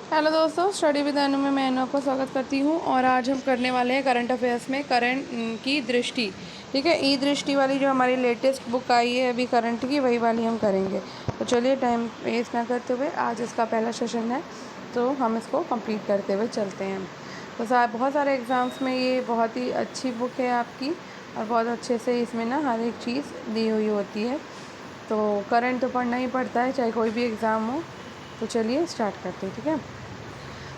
Hello दोस्तों, study with अनु में मैं अनु आपका स्वागत करती हूँ। और आज हम करने वाले हैं करंट अफेयर्स में करंट की दृष्टि। ठीक है, ई दृष्टि वाली जो हमारी लेटेस्ट बुक आई है अभी करंट की, वही वाली हम करेंगे। तो चलिए टाइम वेस्ट ना करते हुए आज इसका पहला सेशन है, तो हम इसको कंप्लीट करते हुए चलते हैं। तो बहुत सारे एग्ज़ाम्स में ये बहुत ही अच्छी बुक है आपकी, और बहुत अच्छे से इसमें ना हर एक चीज़ दी हुई होती है। तो करंट तो पढ़ना ही पड़ता है, चाहे कोई भी एग्ज़ाम हो। तो चलिए स्टार्ट करते हैं। ठीक है,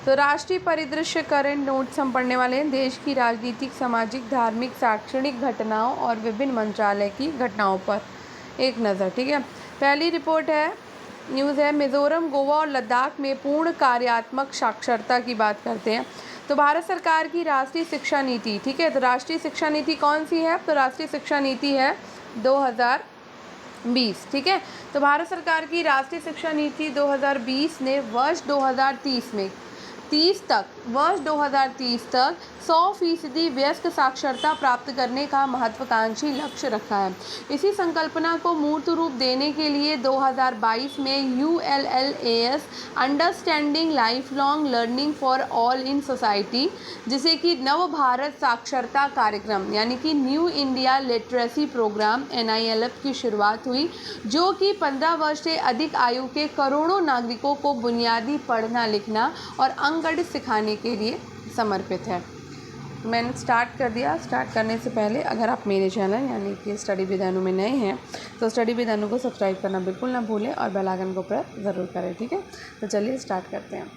तो राष्ट्रीय परिदृश्य करंट नोट्स हम पढ़ने वाले हैं। देश की राजनीतिक, सामाजिक, धार्मिक, शैक्षणिक घटनाओं और विभिन्न मंत्रालय की घटनाओं पर एक नज़र। ठीक है, पहली रिपोर्ट है, न्यूज़ है, मिज़ोरम, गोवा और लद्दाख में पूर्ण कार्यात्मक साक्षरता की बात करते हैं। तो भारत सरकार की राष्ट्रीय शिक्षा नीति, ठीक है, तो राष्ट्रीय शिक्षा नीति कौन सी है? तो राष्ट्रीय शिक्षा नीति है 2020। ठीक है, तो भारत सरकार की राष्ट्रीय शिक्षा नीति 2020 ने वर्ष 2030 में 2030 तक 100% वयस्क साक्षरता प्राप्त करने का महत्वाकांक्षी लक्ष्य रखा है। इसी संकल्पना को मूर्त रूप देने के लिए 2022 में ULLAS understanding life long learning for all in society, जिसे कि नव भारत साक्षरता कार्यक्रम यानी कि new India literacy programme NILF की शुरुआत हुई, जो कि 15 वर्ष से अधिक आयु के करोड़ों नागरिकों को बुनियादी पढ़ना लिखना और अंकगणित सिखाने के लिए समर्पित है। मैंने स्टार्ट कर दिया। स्टार्ट करने से पहले अगर आप मेरे चैनल यानी कि स्टडी विद अनु में नए हैं तो स्टडी विद अनु को सब्सक्राइब करना बिल्कुल ना भूलें और बेल आइकन को प्रेस ज़रूर करें। ठीक है, तो चलिए स्टार्ट करते हैं।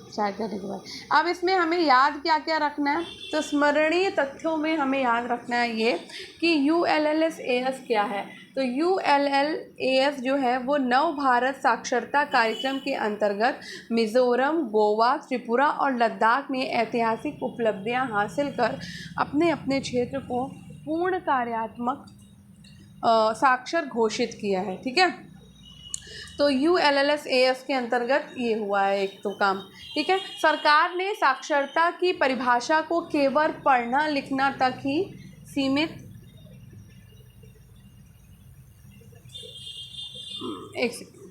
स्टार्ट करने के बाद अब इसमें हमें याद क्या क्या रखना है? तो स्मरणीय तथ्यों में हमें याद रखना है ये कि ULLAS क्या है। तो ULLAS जो है वो नव भारत साक्षरता कार्यक्रम के अंतर्गत मिज़ोरम, गोवा, त्रिपुरा और लद्दाख ने ऐतिहासिक उपलब्धियां हासिल कर अपने अपने क्षेत्र को पूर्ण कार्यात्मक साक्षर घोषित किया है। ठीक है, तो ULLAS के अंतर्गत ये हुआ है एक तो काम। ठीक है, सरकार ने साक्षरता की परिभाषा को केवल पढ़ना लिखना तक ही सीमित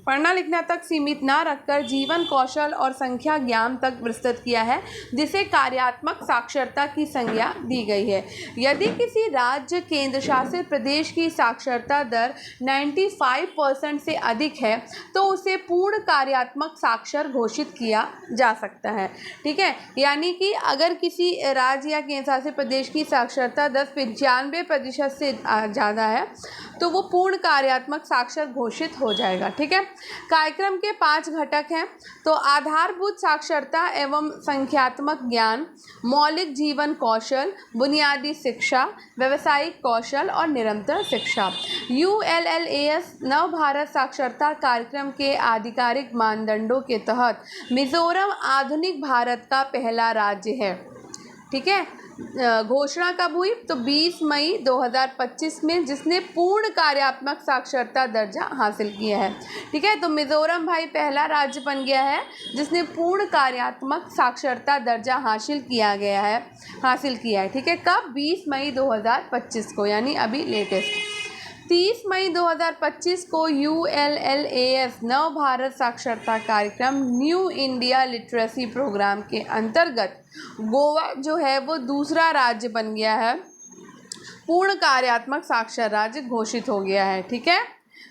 पढ़ना लिखना तक सीमित ना रखकर जीवन कौशल और संख्या ज्ञान तक विस्तृत किया है, जिसे कार्यात्मक साक्षरता की संज्ञा दी गई है। यदि किसी राज्य केंद्र शासित प्रदेश की साक्षरता दर 95% से अधिक है तो उसे पूर्ण कार्यात्मक साक्षर घोषित किया जा सकता है। ठीक है, यानी कि अगर किसी राज्य या केंद्र शासित प्रदेश की साक्षरता दर 95% से ज़्यादा है तो वो पूर्ण कार्यात्मक साक्षर घोषित हो जाएगा। ठीक है, कार्यक्रम के 5 घटक हैं। तो आधारभूत साक्षरता एवं संख्यात्मक ज्ञान, मौलिक जीवन कौशल, बुनियादी शिक्षा, व्यावसायिक कौशल और निरंतर शिक्षा। ULLAS नव भारत साक्षरता कार्यक्रम के आधिकारिक मानदंडों के तहत मिजोरम आधुनिक भारत का पहला राज्य है। ठीक है, घोषणा कब हुई? तो 20 मई 2025 में, जिसने पूर्ण कार्यात्मक साक्षरता दर्जा हासिल किया है। ठीक है, तो मिजोरम भाई पहला राज्य बन गया है जिसने पूर्ण कार्यात्मक साक्षरता दर्जा हासिल किया है। ठीक है, कब? 20 मई 2025 को, यानी अभी लेटेस्ट 30 मई 2025 को ULLAS नव भारत साक्षरता कार्यक्रम न्यू इंडिया लिटरेसी प्रोग्राम के अंतर्गत गोवा जो है वो दूसरा राज्य बन गया है, पूर्ण कार्यात्मक साक्षर राज्य घोषित हो गया है। ठीक है,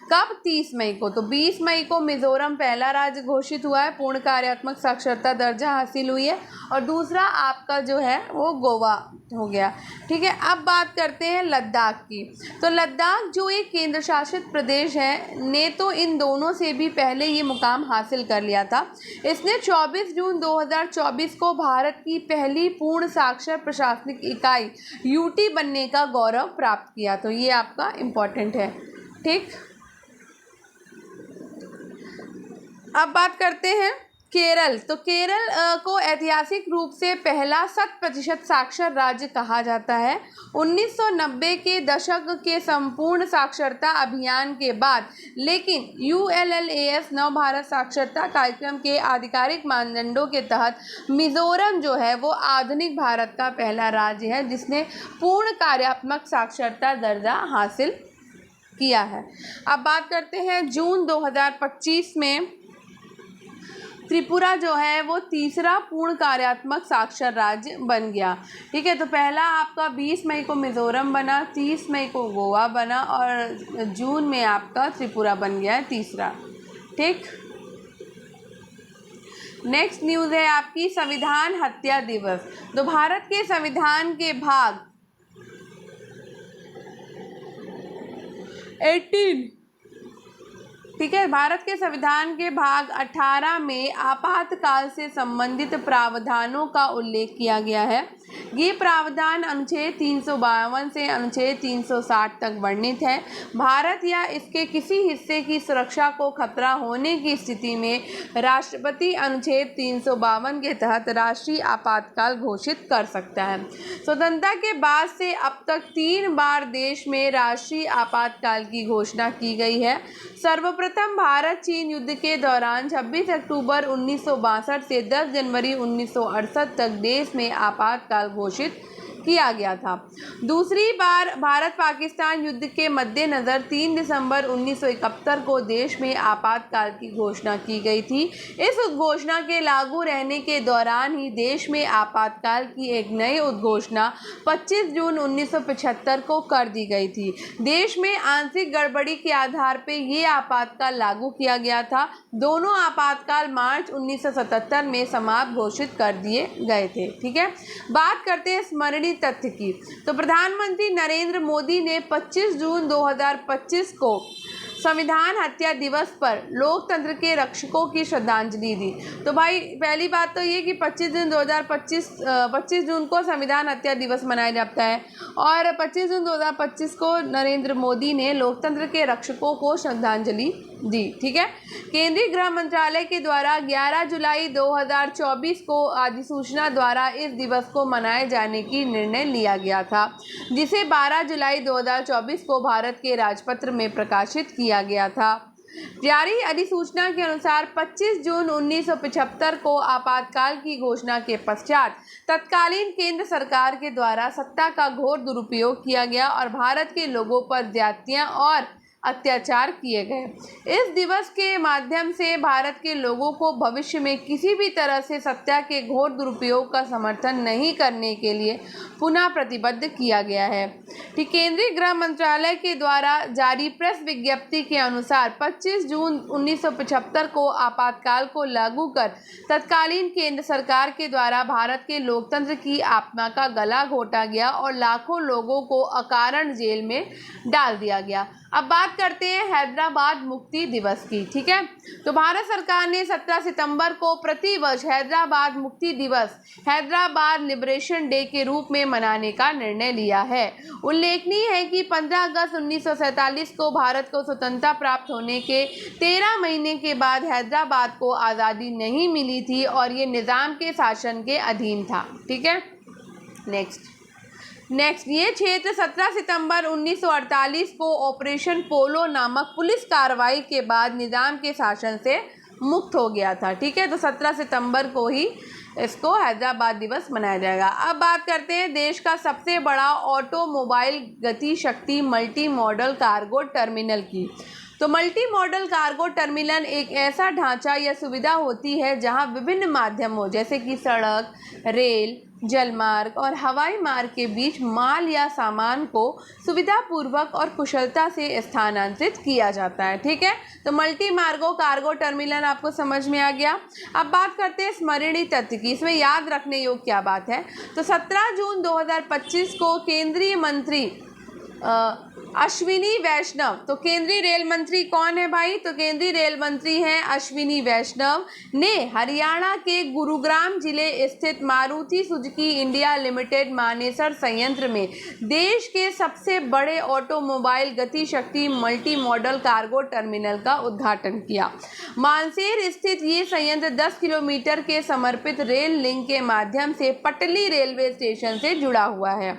कब? 30 मई को। तो 20 मई को मिजोरम पहला राज्य घोषित हुआ है, पूर्ण कार्यात्मक साक्षरता दर्जा हासिल हुई है, और दूसरा आपका जो है वो गोवा हो गया। ठीक है, अब बात करते हैं लद्दाख की। तो लद्दाख जो एक केंद्र शासित प्रदेश है ने तो इन दोनों से भी पहले ये मुकाम हासिल कर लिया था। इसने 24 जून 2024 को भारत की पहली पूर्ण साक्षर प्रशासनिक इकाई UT बनने का गौरव प्राप्त किया। तो ये आपका इम्पोर्टेंट है। ठीक, अब बात करते हैं केरल। तो केरल को ऐतिहासिक रूप से पहला 100% साक्षर राज्य कहा जाता है। 1990 के दशक के संपूर्ण साक्षरता अभियान के बाद, लेकिन ULLAS नव भारत साक्षरता कार्यक्रम के आधिकारिक मानदंडों के तहत मिजोरम जो है वो आधुनिक भारत का पहला राज्य है जिसने पूर्ण कार्यात्मक साक्षरता दर्जा हासिल किया है। अब बात करते हैं जून 2025 में त्रिपुरा जो है वो तीसरा पूर्ण कार्यात्मक साक्षर राज्य बन गया। ठीक है, तो पहला आपका 20 मई को मिज़ोरम बना, 30 मई को गोवा बना और जून में आपका त्रिपुरा बन गया है तीसरा। ठीक, नेक्स्ट न्यूज़ है आपकी संविधान हत्या दिवस। तो भारत के संविधान के भाग 18, ठीक है, भारत के संविधान के भाग 18 में आपातकाल से संबंधित प्रावधानों का उल्लेख किया गया है। ये प्रावधान अनुच्छेद 352 से अनुच्छेद 360 तक वर्णित है। भारत या इसके किसी हिस्से की सुरक्षा को खतरा होने की स्थिति में राष्ट्रपति अनुच्छेद 352 के तहत राष्ट्रीय आपातकाल घोषित कर सकता है। स्वतंत्रता के बाद से अब तक 3 बार देश में राष्ट्रीय आपातकाल की घोषणा की गई है। सर्वप्रथम भारत चीन युद्ध के दौरान 26 अक्टूबर 1962 से 10 जनवरी 1968 तक देश में आपातकाल घोषित किया गया था। दूसरी बार भारत पाकिस्तान युद्ध के मद्देनज़र 3 दिसंबर 1971 को देश में आपातकाल की घोषणा की गई थी। इस उद्घोषणा के लागू रहने के दौरान ही देश में आपातकाल की एक नई उद्घोषणा 25 जून 1975 को कर दी गई थी। देश में आंशिक गड़बड़ी के आधार पर ये आपातकाल लागू किया गया था। दोनों आपातकाल मार्च 1977 में समाप्त घोषित कर दिए गए थे। ठीक है, बात करते हैं स्मरणीय तथ्य की। तो प्रधानमंत्री नरेंद्र मोदी ने 25 जून 2025 को संविधान हत्या दिवस पर लोकतंत्र के रक्षकों की श्रद्धांजलि दी। तो भाई पहली बात तो ये कि 25 जून को संविधान हत्या दिवस मनाया जाता है और 25 जून 2025 को नरेंद्र मोदी ने लोकतंत्र के रक्षकों को श्रद्धांजलि दी। ठीक है, केंद्रीय गृह मंत्रालय के द्वारा 11 जुलाई 2024 को अधिसूचना द्वारा इस दिवस को मनाए जाने की निर्णय लिया गया था, जिसे 12 जुलाई 2024 को भारत के राजपत्र में प्रकाशित किया गया था। जारी अधिसूचना के अनुसार 25 जून 1975 को आपातकाल की घोषणा के पश्चात तत्कालीन केंद्र सरकार के द्वारा सत्ता का घोर दुरुपयोग किया गया और भारत के लोगों पर ज्यादतियां और अत्याचार किए गए। इस दिवस के माध्यम से भारत के लोगों को भविष्य में किसी भी तरह से सत्ता के घोर दुरुपयोग का समर्थन नहीं करने के लिए पुनः प्रतिबद्ध किया गया है। ठीक, केंद्रीय गृह मंत्रालय के द्वारा जारी प्रेस विज्ञप्ति के अनुसार 25 जून 1975 को आपातकाल को लागू कर तत्कालीन केंद्र सरकार के द्वारा भारत के लोकतंत्र की आत्मा का गला घोटा गया और लाखों लोगों को अकारण जेल में डाल दिया गया। अब बात करते हैं हैदराबाद मुक्ति दिवस की। ठीक है, तो भारत सरकार ने 17 सितंबर को प्रतिवर्ष हैदराबाद मुक्ति दिवस, हैदराबाद लिबरेशन डे के रूप में मनाने का निर्णय लिया है। उल्लेखनीय है कि 15 अगस्त 1947 को भारत को स्वतंत्रता प्राप्त होने के 13 महीने के बाद हैदराबाद को आज़ादी नहीं मिली थी और ये निज़ाम के शासन के अधीन था। ठीक है, नेक्स्ट ये क्षेत्र 17 सितंबर 1948 को ऑपरेशन पोलो नामक पुलिस कार्रवाई के बाद निज़ाम के शासन से मुक्त हो गया था। ठीक है, तो 17 सितंबर को ही इसको हैदराबाद दिवस मनाया जाएगा। अब बात करते हैं देश का सबसे बड़ा ऑटोमोबाइल गति शक्ति मल्टी मॉडल कार्गो टर्मिनल की। तो मल्टी मॉडल कार्गो टर्मिनल एक ऐसा ढांचा या सुविधा होती है जहां विभिन्न माध्यमों जैसे कि सड़क, रेल, जलमार्ग और हवाई मार्ग के बीच माल या सामान को सुविधापूर्वक और कुशलता से स्थानांतरित किया जाता है। ठीक है, तो मल्टी मार्गो कार्गो टर्मिनल आपको समझ में आ गया। अब बात करते हैं स्मरणीय तथ्य की। इसमें याद रखने योग्य क्या बात है, तो 17 जून 2025 को केंद्रीय मंत्री अश्विनी वैष्णव, तो केंद्रीय रेल मंत्री कौन है भाई, तो केंद्रीय रेल मंत्री हैं अश्विनी वैष्णव, ने हरियाणा के गुरुग्राम जिले स्थित Maruti Suzuki India limited Manesar संयंत्र में देश के सबसे बड़े ऑटोमोबाइल गति शक्ति मल्टी मॉडल कार्गो टर्मिनल का उद्घाटन किया। मानेसर स्थित ये संयंत्र 10 किलोमीटर के समर्पित रेल लिंक के माध्यम से पटली रेलवे स्टेशन से जुड़ा हुआ है।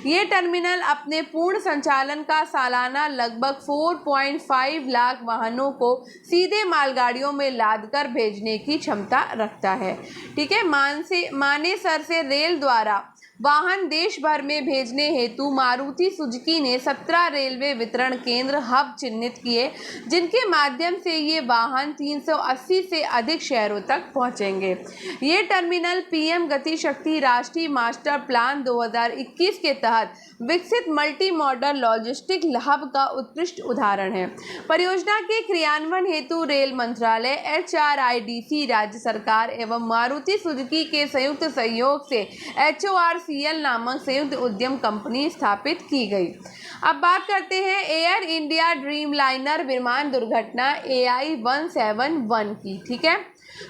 ये टर्मिनल अपने पूर्ण संचालन का सालाना लगभग 4.5 लाख वाहनों को सीधे मालगाड़ियों में लादकर भेजने की क्षमता रखता है। ठीक है, मानेसर से रेल द्वारा वाहन देश भर में भेजने हेतु मारुति सुजुकी ने 17 रेलवे वितरण केंद्र हब चिन्हित किए, जिनके माध्यम से ये वाहन 380 से अधिक शहरों तक पहुंचेंगे। ये टर्मिनल पीएम गति शक्ति राष्ट्रीय मास्टर प्लान 2021 के तहत विकसित मल्टी मॉडल लॉजिस्टिक हब का उत्कृष्ट उदाहरण है। परियोजना के क्रियान्वयन हेतु रेल मंत्रालय, HRIDC, राज्य सरकार एवं मारुति सुजुकी के संयुक्त सहयोग से HORCL नामक संयुक्त उद्यम कंपनी स्थापित की गई। अब बात करते हैं एयर इंडिया ड्रीमलाइनर विमान दुर्घटना AI-171 की। ठीक है,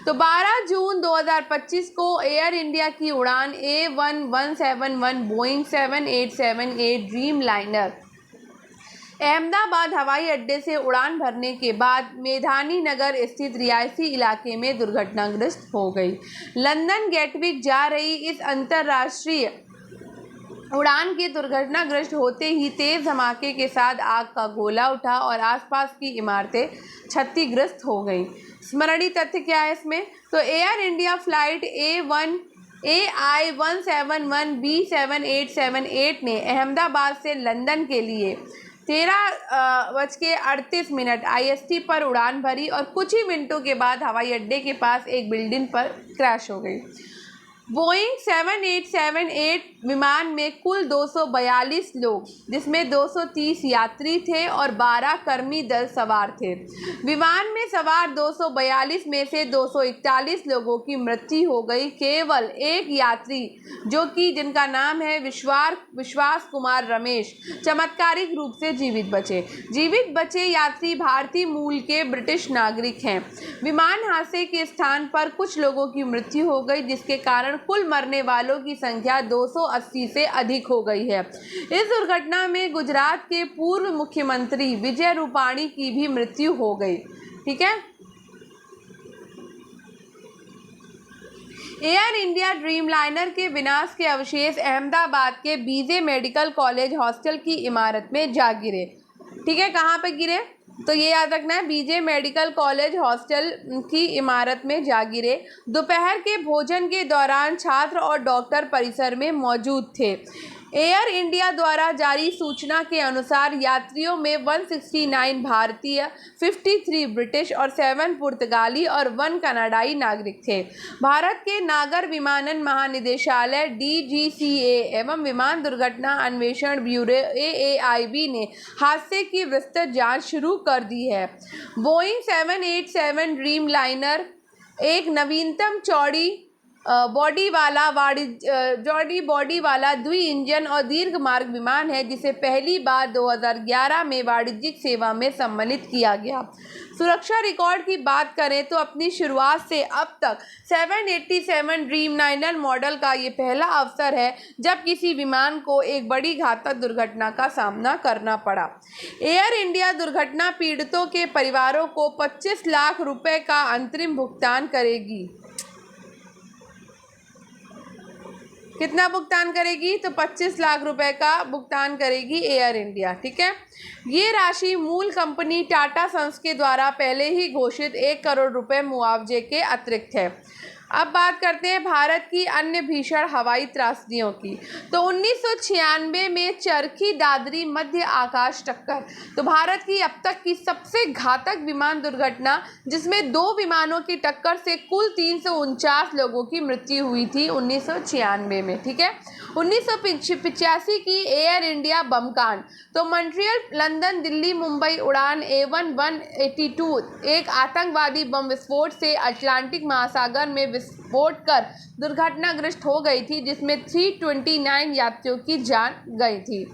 तो 12 जून 2025 को एयर इंडिया की उड़ान A1171 बोइंग 7878 ड्रीमलाइनर अहमदाबाद हवाई अड्डे से उड़ान भरने के बाद मेधानी नगर स्थित रिहायशी इलाके में दुर्घटनाग्रस्त हो गई। लंदन गेटविक जा रही इस अंतर्राष्ट्रीय उड़ान के दुर्घटनाग्रस्त होते ही तेज धमाके के साथ आग का गोला उठा और आसपास की इमारतें क्षतिग्रस्त हो गईं। स्मरणीय तथ्य क्या है इसमें? तो air India flight AI-171 B7878 ने अहमदाबाद से लंदन के लिए 13:38 IST पर उड़ान भरी और कुछ ही मिनटों के बाद हवाई अड्डे के पास एक बिल्डिंग पर क्रैश हो गई। बोइंग 7878 विमान में कुल 242 लोग, जिसमें 230 यात्री थे और 12 कर्मी दल सवार थे। विमान में सवार 242 में से 241 लोगों की मृत्यु हो गई। केवल एक यात्री, जो कि जिनका नाम है विश्वास कुमार रमेश, चमत्कारिक रूप से जीवित बचे। जीवित बचे यात्री भारतीय मूल के ब्रिटिश नागरिक हैं। विमान हादसे के स्थान पर कुछ लोगों की मृत्यु हो गई, जिसके कारण कुल मरने वालों की संख्या 280 से अधिक हो गई है। इस दुर्घटना में गुजरात के पूर्व मुख्यमंत्री विजय रूपाणी की भी मृत्यु हो गई। ठीक है, एयर इंडिया ड्रीमलाइनर के विनाश के अवशेष अहमदाबाद के बीजे मेडिकल कॉलेज हॉस्टल की इमारत में जा गिरे। ठीक है, कहाँ पे गिरे? तो ये याद रखना है, बीजे मेडिकल कॉलेज हॉस्टल की इमारत में जा गिरे। दोपहर के भोजन के दौरान छात्र और डॉक्टर परिसर में मौजूद थे। एयर इंडिया द्वारा जारी सूचना के अनुसार यात्रियों में 169 भारतीय, 53 ब्रिटिश और 7 पुर्तगाली और 1 कनाडाई नागरिक थे। भारत के नागर विमानन महानिदेशालय DGCA एवं विमान दुर्घटना अन्वेषण ब्यूरो AAIB ने हादसे की विस्तृत जांच शुरू कर दी है। बोइंग 787 ड्रीमलाइनर एक नवीनतम चौड़ी बॉडी वाला द्वि इंजन और दीर्घ मार्ग विमान है, जिसे पहली बार 2011 में वाणिज्यिक सेवा में सम्मिलित किया गया। सुरक्षा रिकॉर्ड की बात करें तो अपनी शुरुआत से अब तक 787 ड्रीमलाइनर मॉडल का ये पहला अवसर है जब किसी विमान को एक बड़ी घातक दुर्घटना का सामना करना पड़ा। एयर इंडिया दुर्घटना पीड़ितों के परिवारों को 25 लाख रुपए का अंतरिम भुगतान करेगी। कितना भुगतान करेगी? तो 25 लाख रुपए का भुगतान करेगी एयर इंडिया। ठीक है, ये राशि मूल कंपनी टाटा सन्स के द्वारा पहले ही घोषित 1 करोड़ रुपए मुआवजे के अतिरिक्त है। अब बात करते हैं भारत की अन्य भीषण हवाई त्रासदियों की। तो 1996 में चरखी दादरी मध्य आकाश टक्कर, तो भारत की अब तक की सबसे घातक विमान दुर्घटना, जिसमें 2 विमानों की टक्कर से कुल 349 लोगों की मृत्यु हुई थी 1996 में। ठीक है, 1985 की एयर इंडिया बम कांड, तो मॉन्ट्रियल, लंदन, दिल्ली, मुंबई उड़ान A1182 एक आतंकवादी बम विस्फोट से अटलांटिक महासागर में विस्फोट कर दुर्घटनाग्रस्त हो गई थी, जिसमें 329 यात्रियों की जान गई थी।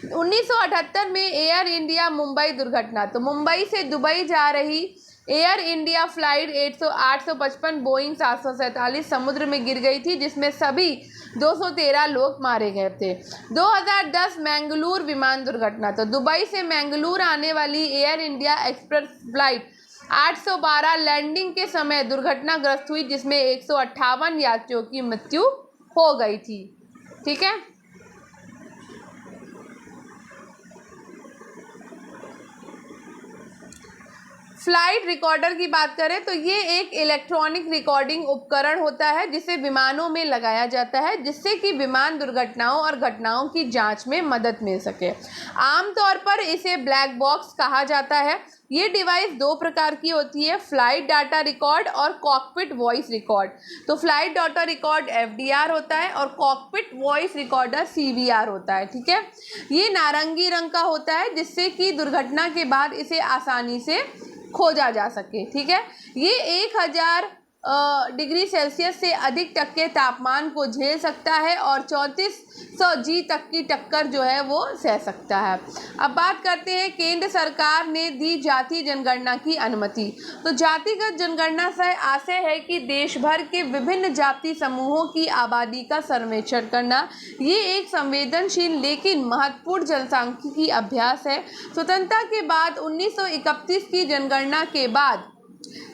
1978 में एयर इंडिया मुंबई दुर्घटना, तो मुंबई से दुबई जा रही एयर इंडिया फ्लाइट 855 बोइंग 747 समुद्र में गिर गई थी, जिसमें सभी 213 लोग मारे गए थे। 2010 मैंगलोर विमान दुर्घटना, तो दुबई से मैंगलोर आने वाली Air India Express flight 812 landing के समय दुर्घटनाग्रस्त हुई, जिसमें 158 यात्रियों की मृत्यु हो गई थी। ठीक है, फ्लाइट रिकॉर्डर की बात करें तो ये एक इलेक्ट्रॉनिक रिकॉर्डिंग उपकरण होता है जिसे विमानों में लगाया जाता है, जिससे कि विमान दुर्घटनाओं और घटनाओं की जांच में मदद मिल सके। आमतौर पर इसे ब्लैक बॉक्स कहा जाता है। ये डिवाइस दो प्रकार की होती है, फ्लाइट डाटा रिकॉर्ड और कॉकपिट वॉइस रिकॉर्ड। तो फ्लाइट डाटा रिकॉर्ड FDR होता है और कॉकपिट वॉइस रिकॉर्डर CVR होता है। ठीक है, ये नारंगी रंग का होता है जिससे कि दुर्घटना के बाद इसे आसानी से खोजा जा सके। ठीक है, ये 1000 डिग्री सेल्सियस से अधिक तक के तापमान को झेल सकता है और 3400 G तक की टक्कर जो है वो सह सकता है। अब बात करते हैं, केंद्र सरकार ने दी जाति जनगणना की अनुमति। तो जातिगत जनगणना से आशय है कि देश भर के विभिन्न जाति समूहों की आबादी का सर्वेक्षण करना। ये एक संवेदनशील लेकिन महत्वपूर्ण जनसांख्यिकी अभ्यास है। स्वतंत्रता के बाद 1931 की जनगणना के बाद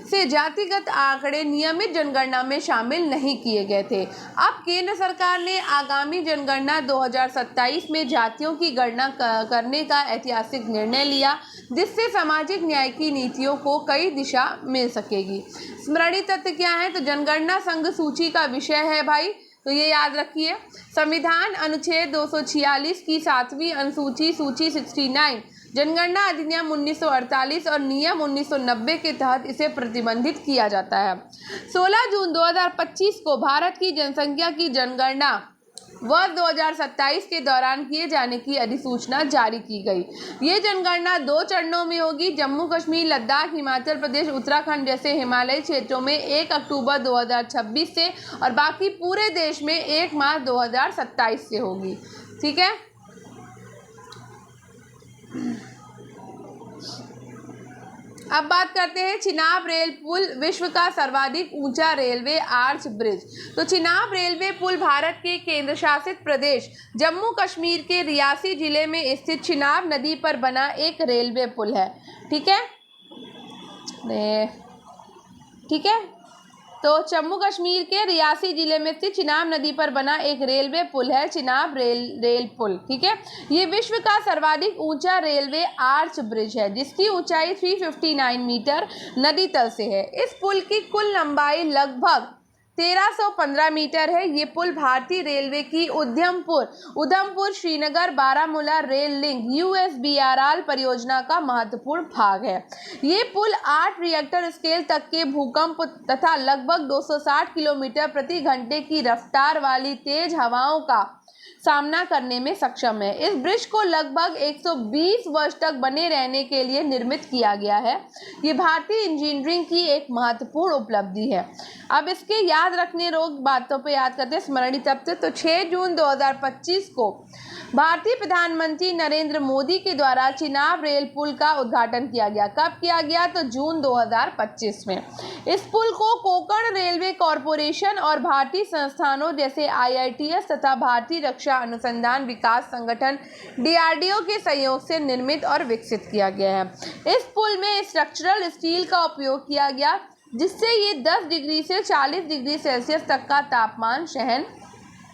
से जातिगत आंकड़े नियमित जनगणना में शामिल नहीं किए गए थे। अब केंद्र सरकार ने आगामी जनगणना 2027 में जातियों की गणना करने का ऐतिहासिक निर्णय लिया, जिससे सामाजिक न्याय की नीतियों को कई दिशा मिल सकेगी। स्मरणीय तथ्य क्या है? तो जनगणना संघ सूची का विषय है भाई, तो ये याद रखिए। संविधान अनुच्छेद 246 की 7वीं अनुसूची सूची 69, जनगणना अधिनियम 1948 और नियम 1990 के तहत इसे प्रतिबंधित किया जाता है। 16 जून 2025 को भारत की जनसंख्या की जनगणना वर्ष 2027 के दौरान किए जाने की अधिसूचना जारी की गई। ये जनगणना 2 चरणों में होगी। जम्मू कश्मीर, लद्दाख, हिमाचल प्रदेश, उत्तराखंड जैसे हिमालयी क्षेत्रों में 1 अक्टूबर 2026 से और बाकी पूरे देश में 1 मार्च 2027 से होगी। ठीक है, अब बात करते हैं चिनाब रेल पुल, विश्व का सर्वाधिक ऊंचा रेलवे आर्च ब्रिज। तो चिनाब रेलवे पुल भारत के केंद्र शासित प्रदेश जम्मू कश्मीर के रियासी जिले में स्थित चिनाब नदी पर बना एक रेलवे पुल है। ठीक है, ठीक है, तो जम्मू कश्मीर के रियासी जिले में स्थित चिनाब नदी पर बना एक रेलवे पुल है, चिनाब रेल पुल। ठीक है, ये विश्व का सर्वाधिक ऊंचा रेलवे आर्च ब्रिज है, जिसकी ऊंचाई 359 मीटर नदी तल से है। इस पुल की कुल लंबाई लगभग 1315 मीटर है। ये पुल भारतीय रेलवे की Udhampur Srinagar Baramulla rail link USBRL परियोजना का महत्वपूर्ण भाग है। ये पुल 8 रिएक्टर स्केल तक के भूकंप तथा लगभग 260 किलोमीटर प्रति घंटे की रफ्तार वाली तेज हवाओं का सामना करने में सक्षम है। इस ब्रिज को लगभग 120 वर्ष तक बने रहने के लिए निर्मित किया गया है। ये भारतीय इंजीनियरिंग की एक महत्वपूर्ण उपलब्धि है। अब इसके याद रखने योग्य बातों पे याद करते हैं, स्मरणीय तथ्य। तो 6 जून 2025 को भारतीय प्रधानमंत्री नरेंद्र मोदी के द्वारा चिनाब रेल पुल का उद्घाटन किया गया। कब किया गया? तो जून 2025 में। इस पुल को कोंकण रेलवे कॉरपोरेशन और भारतीय संस्थानों जैसे IITS तथा भारतीय रक्षा अनुसंधान विकास संगठन DRDO के सहयोग से निर्मित और विकसित किया गया है। इस पुल में स्ट्रक्चरल स्टील का उपयोग किया गया, जिससे ये 10 डिग्री से 40 डिग्री सेल्सियस तक का तापमान सहन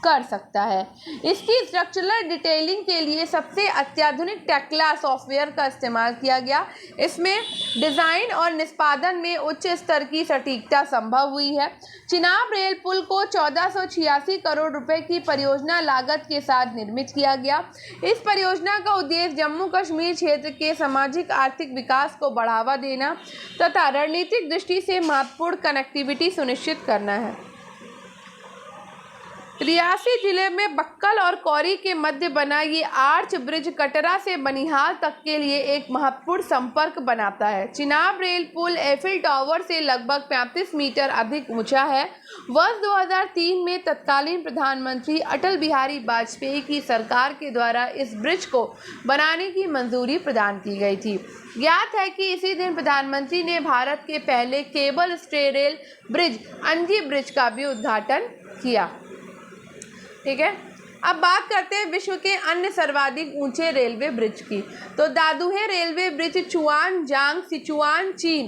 कर सकता है। इसकी स्ट्रक्चरल डिटेलिंग के लिए सबसे अत्याधुनिक टेक्ला सॉफ्टवेयर का इस्तेमाल किया गया। इसमें डिज़ाइन और निष्पादन में उच्च स्तर की सटीकता संभव हुई है। चिनाब रेल पुल को 1486 करोड़ रुपए की परियोजना लागत के साथ निर्मित किया गया। इस परियोजना का उद्देश्य जम्मू कश्मीर क्षेत्र के सामाजिक आर्थिक विकास को बढ़ावा देना तथा रणनीतिक दृष्टि से महत्वपूर्ण कनेक्टिविटी सुनिश्चित करना है। रियासी जिले में बक्कल और कौरी के मध्य बना ये आर्च ब्रिज कटरा से बनिहाल तक के लिए एक महत्वपूर्ण संपर्क बनाता है। चिनाब रेल पुल एफिल टावर से लगभग 35 मीटर अधिक ऊंचा है। वर्ष 2003 में तत्कालीन प्रधानमंत्री अटल बिहारी वाजपेयी की सरकार के द्वारा इस ब्रिज को बनाने की मंजूरी प्रदान की गई थी। ज्ञात है कि इसी दिन प्रधानमंत्री ने भारत के पहले केबल स्टे रेल ब्रिज अंजी ब्रिज का भी उद्घाटन किया। ठीक है, अब बात करते हैं विश्व के अन्य सर्वाधिक ऊंचे रेलवे ब्रिज की। तो दादुहे रेलवे ब्रिज चुआनजांग सिचुआन चीन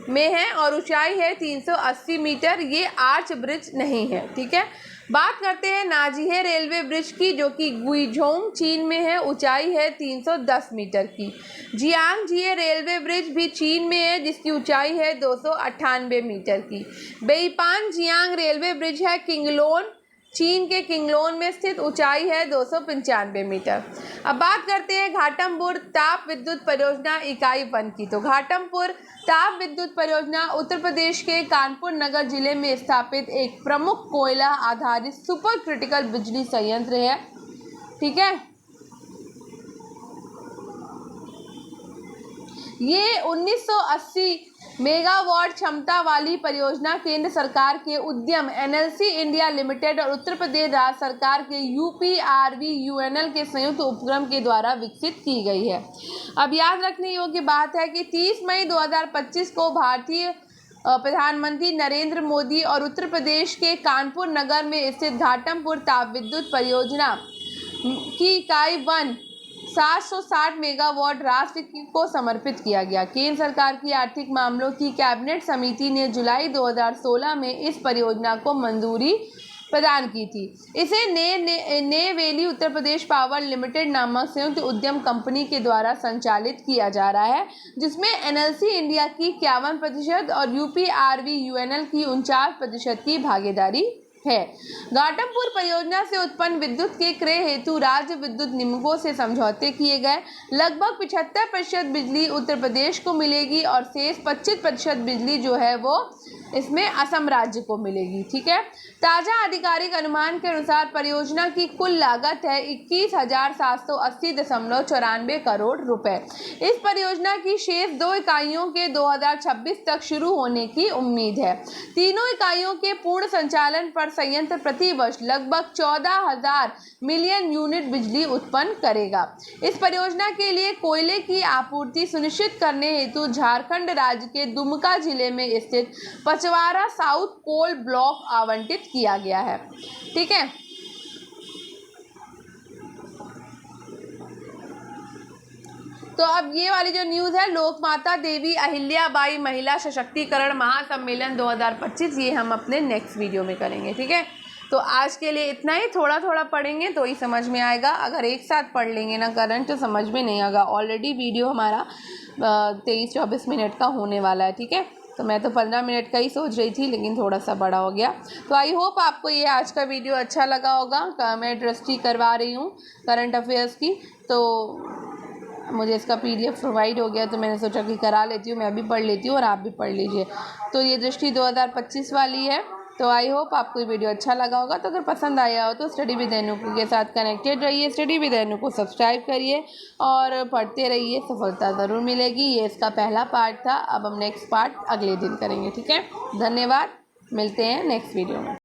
में है और ऊंचाई है 380 मीटर। ये आर्च ब्रिज नहीं है, ठीक है। बात करते हैं नाजिहे रेलवे ब्रिज की, जो कि गुइझोंग चीन में है, ऊंचाई है 310 मीटर की। जियांगजिए रेलवे ब्रिज भी चीन में है, जिसकी ऊंचाई है 298 मीटर की। बेईपान जियांग रेलवे ब्रिज है किंगलोन, चीन के किंगलोन में स्थित, ऊंचाई है 295 मीटर। अब बात करते हैं घाटमपुर ताप विद्युत परियोजना इकाई 1 की। तो घाटमपुर ताप विद्युत परियोजना उत्तर प्रदेश के कानपुर नगर जिले में स्थापित एक प्रमुख कोयला आधारित सुपर क्रिटिकल बिजली संयंत्र है, ठीक है। ये 1980 मेगावाट क्षमता वाली परियोजना केंद्र सरकार के उद्यम एनएलसी इंडिया लिमिटेड और उत्तर प्रदेश राज्य सरकार के यूपीआरवीयूएनएल के संयुक्त उपक्रम के द्वारा विकसित की गई है। अब याद रखने योग्य बात है कि 30 मई 2025 को भारतीय प्रधानमंत्री नरेंद्र मोदी और उत्तर प्रदेश के कानपुर नगर में स्थित घाटमपुर ताप विद्युत परियोजना की इकाई 1 760 मेगावाट राष्ट्र को समर्पित किया गया। केंद्र सरकार की आर्थिक मामलों की कैबिनेट समिति ने जुलाई 2016 में इस परियोजना को मंजूरी प्रदान की थी। इसे नेवेली उत्तर प्रदेश पावर लिमिटेड नामक संयुक्त उद्यम कंपनी के द्वारा संचालित किया जा रहा है, जिसमें एनएलसी इंडिया की 51% और यूपीआरवीयूएनएल की 49% की भागीदारी है। घाटमपुर परियोजना से उत्पन्न विद्युत के क्रय हेतु राज्य विद्युत निगमों से समझौते किए गए। लगभग 75% बिजली उत्तर प्रदेश को मिलेगी और शेष 25% बिजली जो है वो इसमें असम राज्य को मिलेगी, ठीक है। ताज़ा आधिकारिक अनुमान के अनुसार परियोजना की कुल लागत है 21,780.94 करोड़ रुपए। इस परियोजना की शेष 2 इकाइयों के 2026 तक शुरू होने की उम्मीद है। तीनों इकाइयों के पूर्ण संचालन पर संयंत्र प्रति वर्ष लगभग 14,000 मिलियन यूनिट बिजली उत्पन्न करेगा। इस परियोजना के लिए कोयले की आपूर्ति सुनिश्चित करने हेतु झारखंड राज्य के दुमका जिले में स्थित पचवारा साउथ कोल ब्लॉक आवंटित किया गया है, ठीक है। तो अब ये वाली जो न्यूज़ है, लोकमाता देवी अहिल्याबाई महिला सशक्तिकरण महासम्मेलन 2025, ये हम अपने नेक्स्ट वीडियो में करेंगे, ठीक है। तो आज के लिए इतना ही। थोड़ा थोड़ा पढ़ेंगे तो ही समझ में आएगा। अगर एक साथ पढ़ लेंगे ना करंट तो समझ में नहीं आएगा। ऑलरेडी वीडियो हमारा 23-24 मिनट का होने वाला है, ठीक है। तो मैं तो 15 मिनट का ही सोच रही थी, लेकिन थोड़ा सा बड़ा हो गया। तो आई होप आपको ये आज का वीडियो अच्छा लगा होगा। मैं दृष्टि करवा रही हूँ करंट अफेयर्स की, तो मुझे इसका PDF प्रोवाइड हो गया, तो मैंने सोचा कि करा लेती हूँ, मैं भी पढ़ लेती हूँ और आप भी पढ़ लीजिए। तो ये दृष्टि 2025 वाली है। तो आई होप आपको ये वीडियो अच्छा लगा होगा। तो अगर पसंद आया हो तो स्टडी विद एनु के साथ कनेक्टेड रहिए। स्टडी विद एनु को सब्सक्राइब करिए और पढ़ते रहिए, सफलता ज़रूर मिलेगी। ये इसका पहला पार्ट था। अब हम नेक्स्ट पार्ट अगले दिन करेंगे, ठीक है। धन्यवाद, मिलते हैं नेक्स्ट वीडियो में।